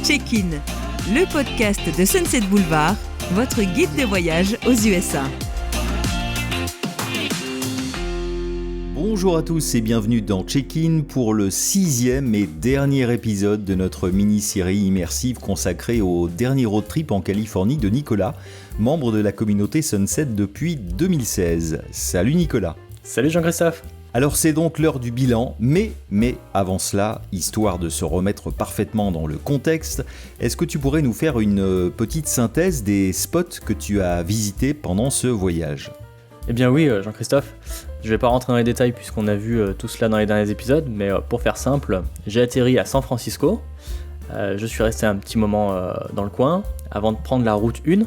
Check-in, le podcast de Sunset Boulevard, votre guide de voyage aux USA. Bonjour à tous et bienvenue dans Check-in pour le 6e et dernier épisode de notre mini-série immersive consacrée au dernier road trip en Californie de Nicolas, membre de la communauté Sunset depuis 2016. Salut Nicolas. Salut Jean-Christophe. Alors c'est donc l'heure du bilan, mais avant cela, histoire de se remettre parfaitement dans le contexte, est-ce que tu pourrais nous faire une petite synthèse des spots que tu as visités pendant ce voyage ? Eh bien oui Jean-Christophe, je vais pas rentrer dans les détails puisqu'on a vu tout cela dans les derniers épisodes, mais pour faire simple, j'ai atterri à San Francisco, je suis resté un petit moment dans le coin avant de prendre la route 1,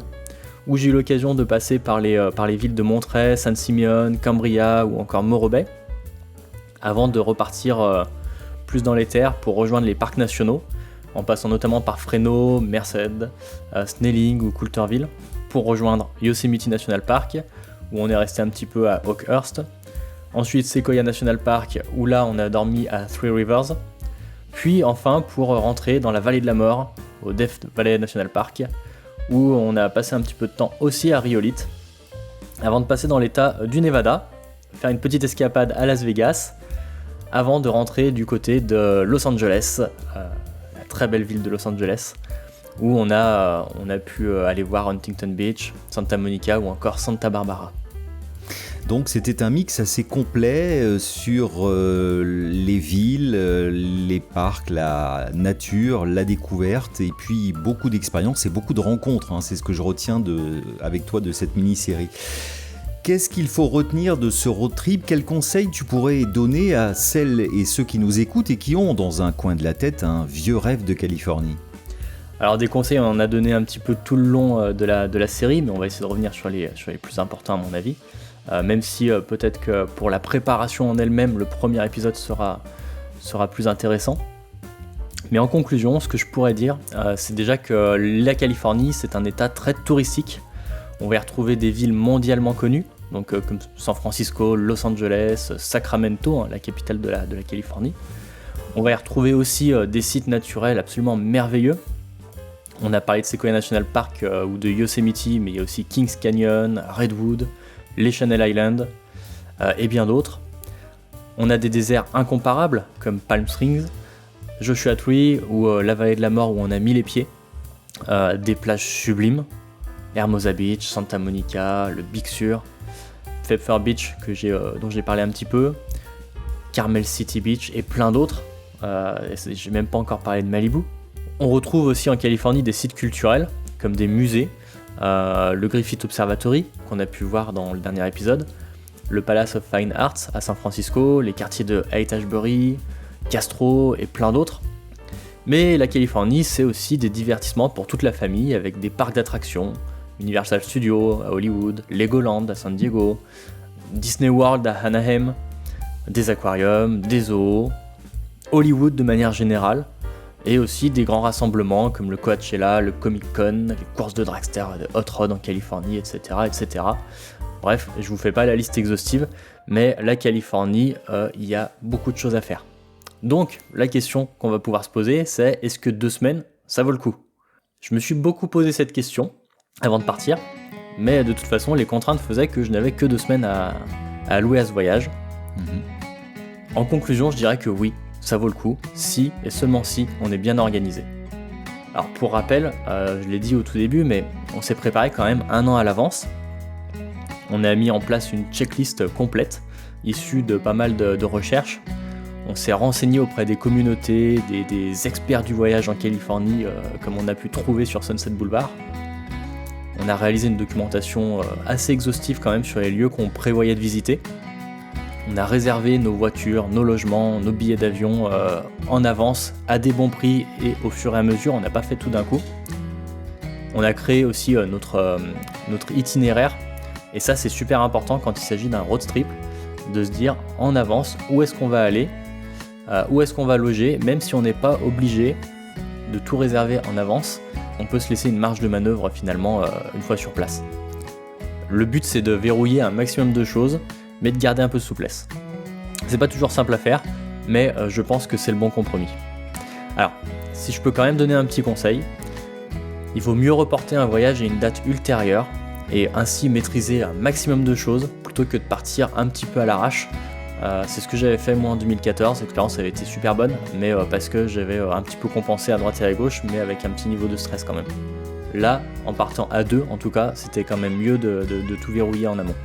où j'ai eu l'occasion de passer par les villes de Monterey, San Simeon, Cambria ou encore Morro Bay, avant de repartir plus dans les terres pour rejoindre les parcs nationaux, en passant notamment par Fresno, Merced, Snelling ou Coulterville, pour rejoindre Yosemite National Park, où on est resté un petit peu à Oakhurst. Ensuite Sequoia National Park, où là on a dormi à Three Rivers. Puis enfin pour rentrer dans la Vallée de la Mort, au Death Valley National Park, où on a passé un petit peu de temps aussi à Rhyolite, avant de passer dans l'état du Nevada, faire une petite escapade à Las Vegas, avant de rentrer du côté de Los Angeles, la très belle ville de Los Angeles, où on a pu aller voir Huntington Beach, Santa Monica ou encore Santa Barbara. Donc c'était un mix assez complet sur les villes, les parcs, la nature, la découverte et puis beaucoup d'expériences et beaucoup de rencontres, c'est ce que je retiens avec toi de cette mini-série. Qu'est-ce qu'il faut retenir de ce road trip ? Quels conseils tu pourrais donner à celles et ceux qui nous écoutent et qui ont dans un coin de la tête un vieux rêve de Californie ? Alors des conseils, on en a donné un petit peu tout le long de la série, mais on va essayer de revenir sur les plus importants à mon avis. Même si peut-être que pour la préparation en elle-même, le premier épisode sera plus intéressant. Mais en conclusion, ce que je pourrais dire, c'est déjà que la Californie, c'est un état très touristique. On va y retrouver des villes mondialement connues, donc comme San Francisco, Los Angeles, Sacramento, la capitale de la Californie. On va y retrouver aussi des sites naturels absolument merveilleux. On a parlé de Sequoia National Park ou de Yosemite, mais il y a aussi Kings Canyon, Redwood, les Channel Islands et bien d'autres. On a des déserts incomparables comme Palm Springs, Joshua Tree ou la Vallée de la Mort où on a mis les pieds. Des plages sublimes, Hermosa Beach, Santa Monica, le Big Sur, Pfeffer Beach dont j'ai parlé un petit peu, Carmel City Beach et plein d'autres. J'ai même pas encore parlé de Malibu. On retrouve aussi en Californie des sites culturels comme des musées, le Griffith Observatory qu'on a pu voir dans le dernier épisode, le Palace of Fine Arts à San Francisco, les quartiers de Haight-Ashbury, Castro et plein d'autres. Mais la Californie, c'est aussi des divertissements pour toute la famille avec des parcs d'attractions, Universal Studios à Hollywood, Legoland à San Diego, Disney World à Anaheim, des aquariums, des zoos, Hollywood de manière générale, et aussi des grands rassemblements comme le Coachella, le Comic Con, les courses de dragster, de hot rod en Californie, etc., etc. Bref, je vous fais pas la liste exhaustive, mais la Californie, il y a beaucoup de choses à faire. Donc, la question qu'on va pouvoir se poser, c'est est-ce que 2 semaines, ça vaut le coup ? Je me suis beaucoup posé cette question avant de partir, mais de toute façon, les contraintes faisaient que je n'avais que 2 semaines à allouer à ce voyage. En conclusion, je dirais que oui, ça vaut le coup, si et seulement si on est bien organisé. Alors pour rappel, je l'ai dit au tout début, mais on s'est préparé quand même 1 an à l'avance. On a mis en place une checklist complète, issue de pas mal de recherches. On s'est renseigné auprès des communautés, des experts du voyage en Californie, comme on a pu trouver sur Sunset Boulevard. On a réalisé une documentation assez exhaustive quand même sur les lieux qu'on prévoyait de visiter. On a réservé nos voitures, nos logements, nos billets d'avion en avance, à des bons prix et au fur et à mesure, on n'a pas fait tout d'un coup. On a créé aussi notre itinéraire, et ça c'est super important quand il s'agit d'un road trip, de se dire en avance où est-ce qu'on va aller, où est-ce qu'on va loger, même si on n'est pas obligé de tout réserver en avance, on peut se laisser une marge de manœuvre finalement une fois sur place. Le but c'est de verrouiller un maximum de choses, mais de garder un peu de souplesse. C'est pas toujours simple à faire, mais je pense que c'est le bon compromis. Alors, si je peux quand même donner un petit conseil, il vaut mieux reporter un voyage à une date ultérieure et ainsi maîtriser un maximum de choses plutôt que de partir un petit peu à l'arrache. C'est ce que j'avais fait moi en 2014, l'expérience avait été super bonne, mais parce que j'avais un petit peu compensé à droite et à gauche, mais avec un petit niveau de stress quand même. Là, en partant à deux, en tout cas, c'était quand même mieux de tout verrouiller en amont.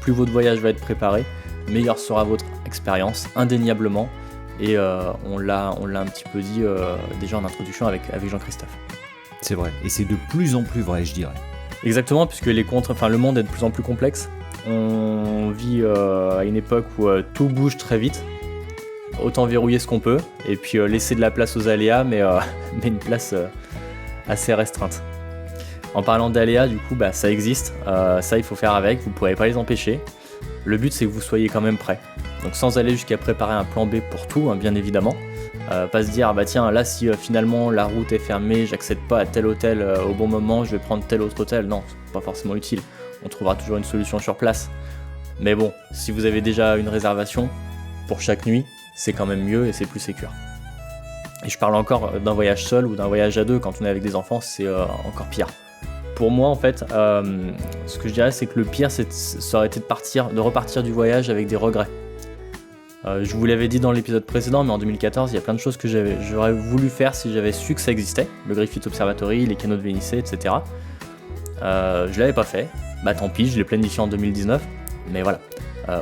Plus votre voyage va être préparé, meilleure sera votre expérience, indéniablement, et on l'a un petit peu dit déjà en introduction avec Jean-Christophe. C'est vrai, et c'est de plus en plus vrai, je dirais. Exactement, puisque le monde est de plus en plus complexe. On vit à une époque où tout bouge très vite. Autant verrouiller ce qu'on peut, et puis laisser de la place aux aléas, mais une place assez restreinte. En parlant d'aléas, du coup, ça existe. Ça, il faut faire avec, vous ne pourrez pas les empêcher. Le but, c'est que vous soyez quand même prêts. Donc sans aller jusqu'à préparer un plan B pour tout, bien évidemment. Pas se dire, tiens, là, si finalement la route est fermée, j'accède pas à tel hôtel au bon moment, je vais prendre tel autre hôtel. Non, c'est pas forcément utile. On trouvera toujours une solution sur place. Mais bon, si vous avez déjà une réservation pour chaque nuit, c'est quand même mieux et c'est plus sécure. Et je parle encore d'un voyage seul ou d'un voyage à deux. Quand on est avec des enfants, c'est encore pire. Pour moi, en fait, ce que je dirais, c'est que le pire, ça aurait été de repartir du voyage avec des regrets. Je vous l'avais dit dans l'épisode précédent, mais en 2014, il y a plein de choses que j'aurais voulu faire si j'avais su que ça existait. Le Griffith Observatory, les canaux de Vénissé, etc. Je l'avais pas fait. Tant pis, je l'ai planifié en 2019. Mais voilà.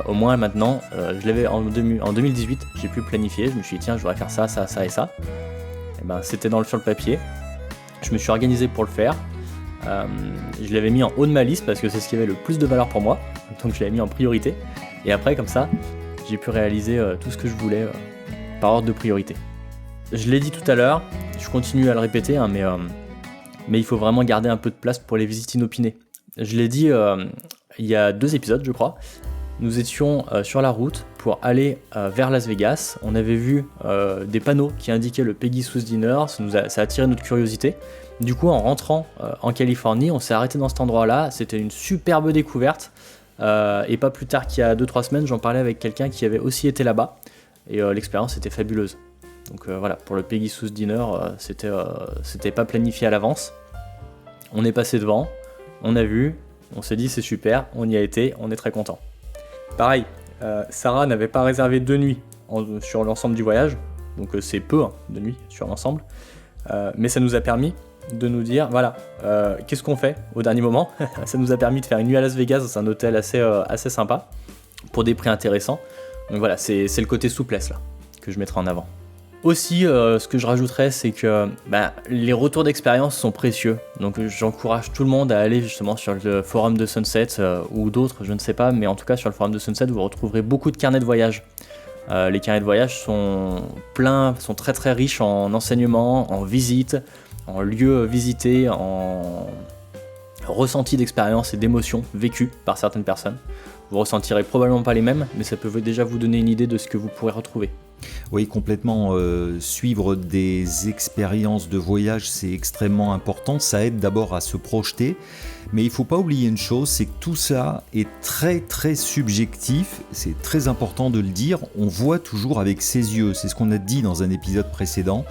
Au moins maintenant, je l'avais en 2018, j'ai pu planifier. Je me suis dit, tiens, je voudrais faire ça, ça, ça et ça. Et c'était sur le papier. Je me suis organisé pour le faire. Je l'avais mis en haut de ma liste parce que c'est ce qui avait le plus de valeur pour moi. Donc je l'avais mis en priorité. Et après, comme ça, j'ai pu réaliser tout ce que je voulais par ordre de priorité. Je l'ai dit tout à l'heure, je continue à le répéter, mais il faut vraiment garder un peu de place pour les visites inopinées. Je l'ai dit il y a 2 épisodes, je crois. Nous étions sur la route pour aller vers Las Vegas. On avait vu des panneaux qui indiquaient le Peggy Sous Dinner, ça a attiré notre curiosité. Du coup, en rentrant en Californie, on s'est arrêté dans cet endroit-là. C'était une superbe découverte. Et pas plus tard qu'il y a 2-3 semaines, j'en parlais avec quelqu'un qui avait aussi été là-bas. Et l'expérience était fabuleuse. Donc voilà, pour le Peggy Sous Dinner, c'était pas planifié à l'avance. On est passé devant, on a vu, on s'est dit c'est super, on y a été, on est très content. Pareil, Sarah n'avait pas réservé 2 nuits sur l'ensemble du voyage, donc c'est peu de nuits sur l'ensemble. Mais ça nous a permis de nous dire, voilà, qu'est-ce qu'on fait au dernier moment. Ça nous a permis de faire une nuit à Las Vegas dans un hôtel assez sympa, pour des prix intéressants. Donc voilà, c'est le côté souplesse là, que je mettrai en avant. Aussi, ce que je rajouterais, c'est que les retours d'expérience sont précieux. Donc j'encourage tout le monde à aller justement sur le forum de Sunset ou d'autres, je ne sais pas, mais en tout cas sur le forum de Sunset, vous retrouverez beaucoup de carnets de voyage. Les carnets de voyage sont très très riches en enseignements, en visites, en lieux visités, en ressentis d'expérience et d'émotions vécues par certaines personnes. Vous ressentirez probablement pas les mêmes, mais ça peut déjà vous donner une idée de ce que vous pourrez retrouver. Oui, complètement. Suivre des expériences de voyage, c'est extrêmement important. Ça aide d'abord à se projeter. Mais il ne faut pas oublier une chose, c'est que tout ça est très très subjectif. C'est très important de le dire. On voit toujours avec ses yeux. C'est ce qu'on a dit dans un épisode précédent.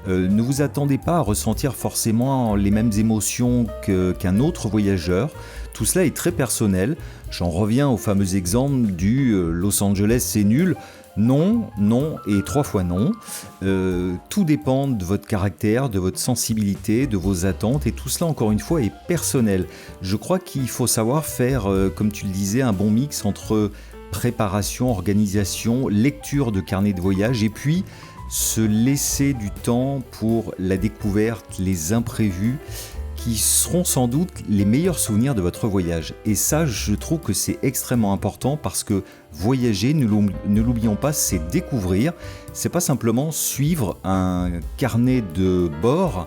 Ne vous attendez pas à ressentir forcément les mêmes émotions qu'un autre voyageur. Tout cela est très personnel. J'en reviens au fameux exemple du Los Angeles c'est nul. Non, non et 3 fois non. Tout dépend de votre caractère, de votre sensibilité, de vos attentes et tout cela encore une fois est personnel. Je crois qu'il faut savoir faire, comme tu le disais, un bon mix entre préparation, organisation, lecture de carnet de voyage et puis se laisser du temps pour la découverte, les imprévus qui seront sans doute les meilleurs souvenirs de votre voyage. Et ça, je trouve que c'est extrêmement important parce que voyager, ne l'oublions pas, c'est découvrir. C'est pas simplement suivre un carnet de bord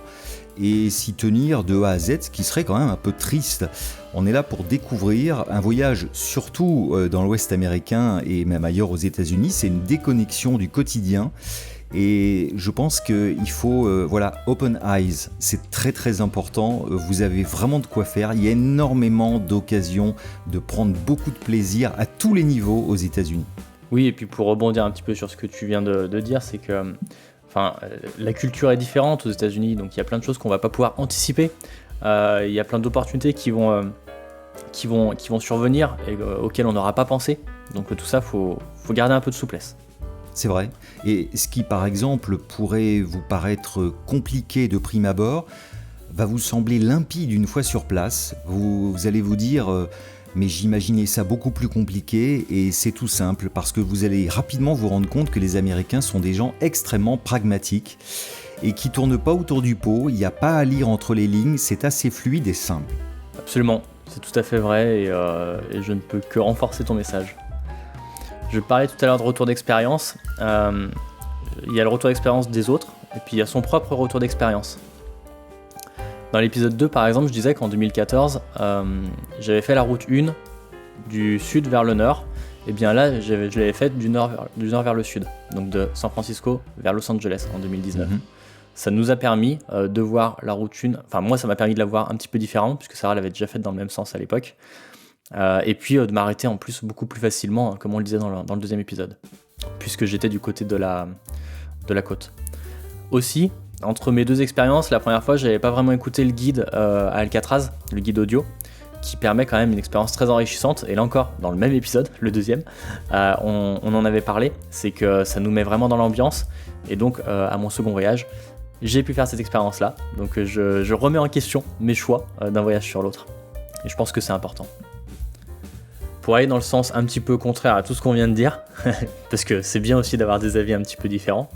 et s'y tenir de A à Z, ce qui serait quand même un peu triste. On est là pour découvrir un voyage, surtout dans l'Ouest américain et même ailleurs aux États-Unis. C'est une déconnexion du quotidien. Et je pense qu'il faut, open eyes, c'est très très important, vous avez vraiment de quoi faire, il y a énormément d'occasions de prendre beaucoup de plaisir à tous les niveaux aux États-Unis. Oui, et puis pour rebondir un petit peu sur ce que tu viens de dire, c'est que la culture est différente aux États-Unis, donc il y a plein de choses qu'on va pas pouvoir anticiper. Il y a plein d'opportunités qui vont survenir et auxquelles on n'aura pas pensé. Donc tout ça, faut garder un peu de souplesse. C'est vrai. Et ce qui, par exemple, pourrait vous paraître compliqué de prime abord, va vous sembler limpide une fois sur place. Vous allez vous dire mais j'imaginais ça beaucoup plus compliqué, et c'est tout simple, parce que vous allez rapidement vous rendre compte que les Américains sont des gens extrêmement pragmatiques et qui tournent pas autour du pot. Il n'y a pas à lire entre les lignes, c'est assez fluide et simple. Absolument, c'est tout à fait vrai, et je ne peux que renforcer ton message. Je parlais tout à l'heure de retour d'expérience. Il y a le retour d'expérience des autres, et puis il y a son propre retour d'expérience. Dans l'épisode 2, par exemple, je disais qu'en 2014, j'avais fait la route 1 du sud vers le nord. Et bien là, je l'avais faite du nord vers le sud, donc de San Francisco vers Los Angeles en 2019. Ça nous a permis de voir la route 1, enfin moi ça m'a permis de la voir un petit peu différente, puisque Sarah l'avait déjà faite dans le même sens à l'époque. Et puis de m'arrêter en plus beaucoup plus facilement, comme on le disait dans le deuxième épisode, puisque j'étais du côté de la côte. Aussi, entre mes deux expériences, la première fois, j'avais pas vraiment écouté le guide à Alcatraz, le guide audio, qui permet quand même une expérience très enrichissante. Et là encore, dans le même épisode, le deuxième, on en avait parlé, c'est que ça nous met vraiment dans l'ambiance. Et donc, à mon second voyage, j'ai pu faire cette expérience-là. Donc, je remets en question mes choix d'un voyage sur l'autre. Et je pense que c'est important. Pour aller dans le sens un petit peu contraire à tout ce qu'on vient de dire, parce que c'est bien aussi d'avoir des avis un petit peu différents,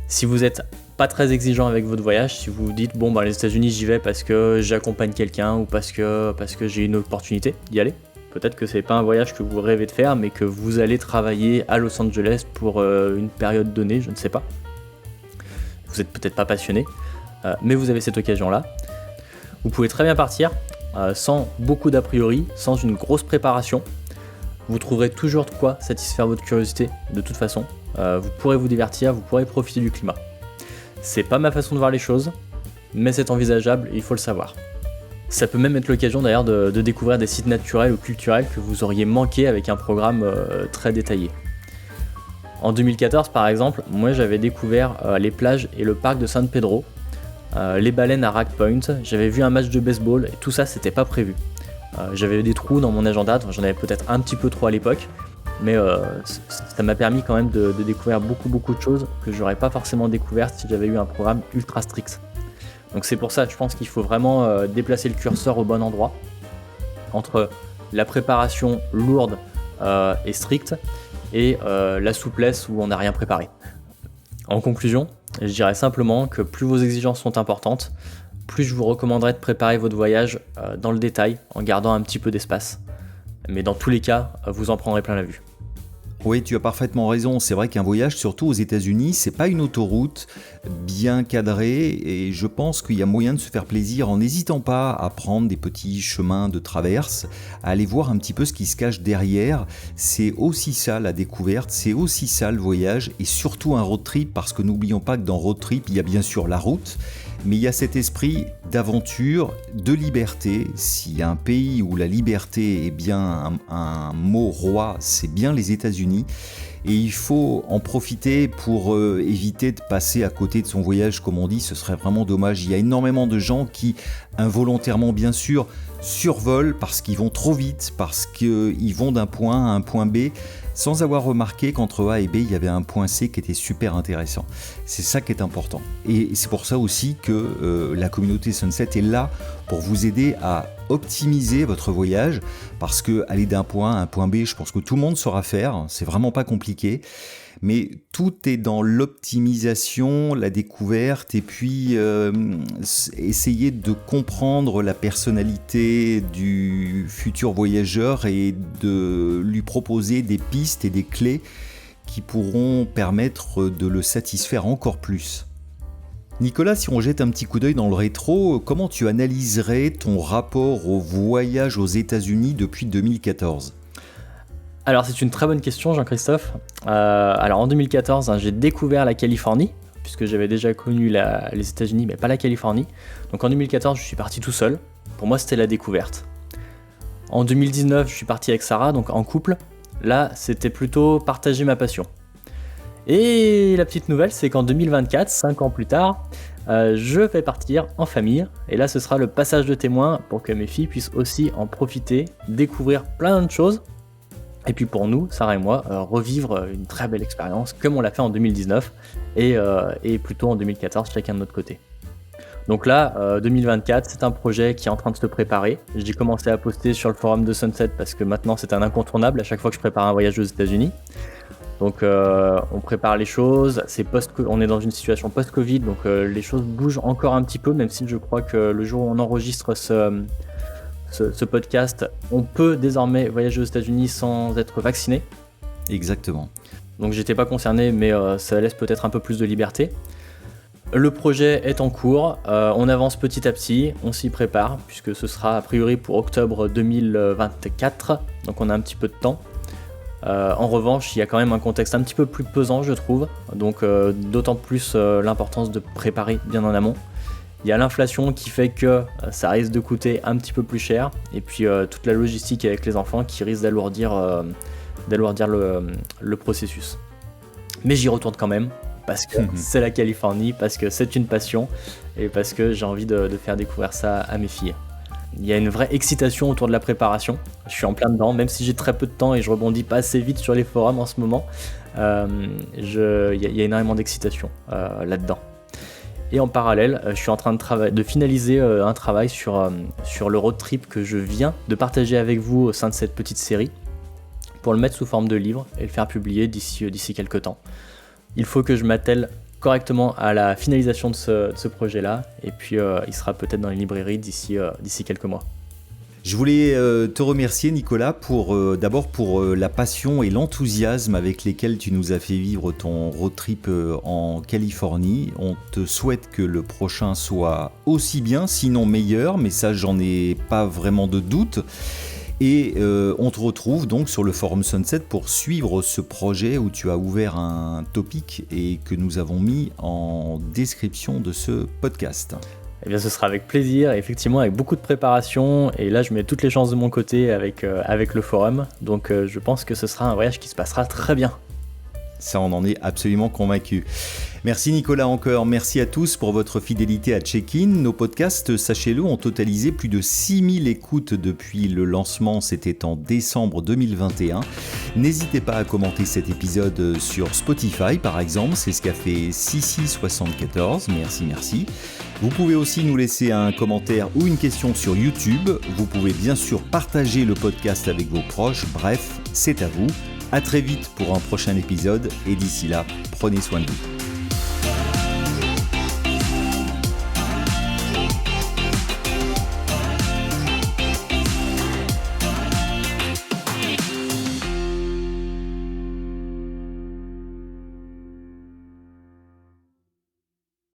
si vous êtes pas très exigeant avec votre voyage, si vous vous dites bon les États-Unis j'y vais parce que j'accompagne quelqu'un ou parce que j'ai une opportunité d'y aller, peut-être que c'est pas un voyage que vous rêvez de faire, mais que vous allez travailler à Los Angeles pour une période donnée, je ne sais pas. Vous êtes peut-être pas passionné, mais vous avez cette occasion-là. Vous pouvez très bien partir sans beaucoup d'a priori, sans une grosse préparation. Vous trouverez toujours de quoi satisfaire votre curiosité de toute façon. Vous pourrez vous divertir, vous pourrez profiter du climat. C'est pas ma façon de voir les choses, mais c'est envisageable et il faut le savoir. Ça peut même être l'occasion d'ailleurs de découvrir des sites naturels ou culturels que vous auriez manqué avec un programme très détaillé. En 2014 par exemple, moi j'avais découvert les plages et le parc de San Pedro, les baleines à Rock Point, j'avais vu un match de baseball et tout ça c'était pas prévu. J'avais des trous dans mon agenda, j'en avais peut-être un petit peu trop à l'époque, mais ça m'a permis quand même de découvrir beaucoup de choses que j'aurais pas forcément découvertes si j'avais eu un programme ultra strict. Donc c'est pour ça, je pense qu'il faut vraiment déplacer le curseur au bon endroit, entre la préparation lourde et stricte, et la souplesse où on n'a rien préparé. En conclusion, je dirais simplement que plus vos exigences sont importantes, plus je vous recommanderais de préparer votre voyage dans le détail, en gardant un petit peu d'espace. Mais dans tous les cas, vous en prendrez plein la vue. Oui, tu as parfaitement raison. C'est vrai qu'un voyage, surtout aux États-Unis, c'est pas une autoroute bien cadrée, et je pense qu'il y a moyen de se faire plaisir en n'hésitant pas à prendre des petits chemins de traverse, à aller voir un petit peu ce qui se cache derrière. C'est aussi ça la découverte, c'est aussi ça le voyage, et surtout un road trip, parce que n'oublions pas que dans road trip, il y a bien sûr la route, mais il y a cet esprit d'aventure, de liberté. S'il y a un pays où la liberté est bien un mot roi, c'est bien les États-Unis. Et il faut en profiter pour éviter de passer à côté de son voyage, comme on dit, ce serait vraiment dommage. Il y a énormément de gens qui, involontairement bien sûr, survolent parce qu'ils vont trop vite, parce qu'ils vont d'un point à un point B, sans avoir remarqué qu'entre A et B, il y avait un point C qui était super intéressant. C'est ça qui est important. Et c'est pour ça aussi que la communauté Sunset est là pour vous aider à optimiser votre voyage, parce que aller d'un point à un point B, je pense que tout le monde saura faire, c'est vraiment pas compliqué. Mais tout est dans l'optimisation, la découverte, et puis essayer de comprendre la personnalité du futur voyageur et de lui proposer des pistes et des clés qui pourront permettre de le satisfaire encore plus. Nicolas, si on jette un petit coup d'œil dans le rétro, comment tu analyserais ton rapport au voyage aux États-Unis depuis 2014 ? Alors c'est une très bonne question Jean-Christophe. Alors en 2014, j'ai découvert la Californie, puisque j'avais déjà connu les États-Unis, mais pas la Californie. Donc en 2014, je suis parti tout seul. Pour moi, c'était la découverte. En 2019, je suis parti avec Sarah, donc en couple. Là, c'était plutôt partager ma passion. Et la petite nouvelle, c'est qu'en 2024, 5 ans plus tard, je vais partir en famille. Et là, ce sera le passage de témoin pour que mes filles puissent aussi en profiter, découvrir plein de choses. Et puis pour nous, Sarah et moi, revivre une très belle expérience comme on l'a fait en 2019 et plutôt en 2014, chacun de notre côté. Donc là, 2024, c'est un projet qui est en train de se préparer. J'ai commencé à poster sur le forum de Sunset parce que maintenant c'est un incontournable à chaque fois que je prépare un voyage aux États-Unis. Donc on prépare les choses, on est dans une situation post-Covid, donc les choses bougent encore un petit peu, même si je crois que le jour où on enregistre ce podcast, on peut désormais voyager aux États-Unis sans être vacciné. Exactement. Donc j'étais pas concerné, mais ça laisse peut-être un peu plus de liberté. Le projet est en cours, on avance petit à petit, on s'y prépare, puisque ce sera a priori pour octobre 2024, donc on a un petit peu de temps. En revanche, il y a quand même un contexte un petit peu plus pesant, je trouve, donc d'autant plus l'importance de préparer bien en amont. Il y a l'inflation qui fait que ça risque de coûter un petit peu plus cher, et puis toute la logistique avec les enfants qui risque d'alourdir le processus. Mais j'y retourne quand même, parce que c'est la Californie, parce que c'est une passion, et parce que j'ai envie de faire découvrir ça à mes filles. Il y a une vraie excitation autour de la préparation, je suis en plein dedans, même si j'ai très peu de temps et je rebondis pas assez vite sur les forums en ce moment, il y a énormément d'excitation là-dedans. Et en parallèle, je suis en train de finaliser un travail sur le road trip que je viens de partager avec vous au sein de cette petite série, pour le mettre sous forme de livre et le faire publier d'ici quelques temps. Il faut que je m'attelle correctement à la finalisation de ce projet-là, et puis il sera peut-être dans les librairies d'ici quelques mois. Je voulais te remercier, Nicolas, d'abord pour la passion et l'enthousiasme avec lesquels tu nous as fait vivre ton road trip en Californie. On te souhaite que le prochain soit aussi bien, sinon meilleur, mais ça, j'en ai pas vraiment de doute. Et on te retrouve donc sur le forum Sunset pour suivre ce projet où tu as ouvert un topic et que nous avons mis en description de ce podcast. Eh bien, ce sera avec plaisir, effectivement, avec beaucoup de préparation. Et là, je mets toutes les chances de mon côté avec le forum. Donc, je pense que ce sera un voyage qui se passera très bien. Ça, on en est absolument convaincu. Merci Nicolas encore, merci à tous pour votre fidélité à Check-in. Nos podcasts, sachez-le, ont totalisé plus de 6000 écoutes depuis le lancement, c'était en décembre 2021. N'hésitez pas à commenter cet épisode sur Spotify par exemple, c'est ce qu'a fait Sissi74, merci. Vous pouvez aussi nous laisser un commentaire ou une question sur YouTube. Vous pouvez bien sûr partager le podcast avec vos proches, bref, c'est à vous. À très vite pour un prochain épisode et d'ici là, prenez soin de vous.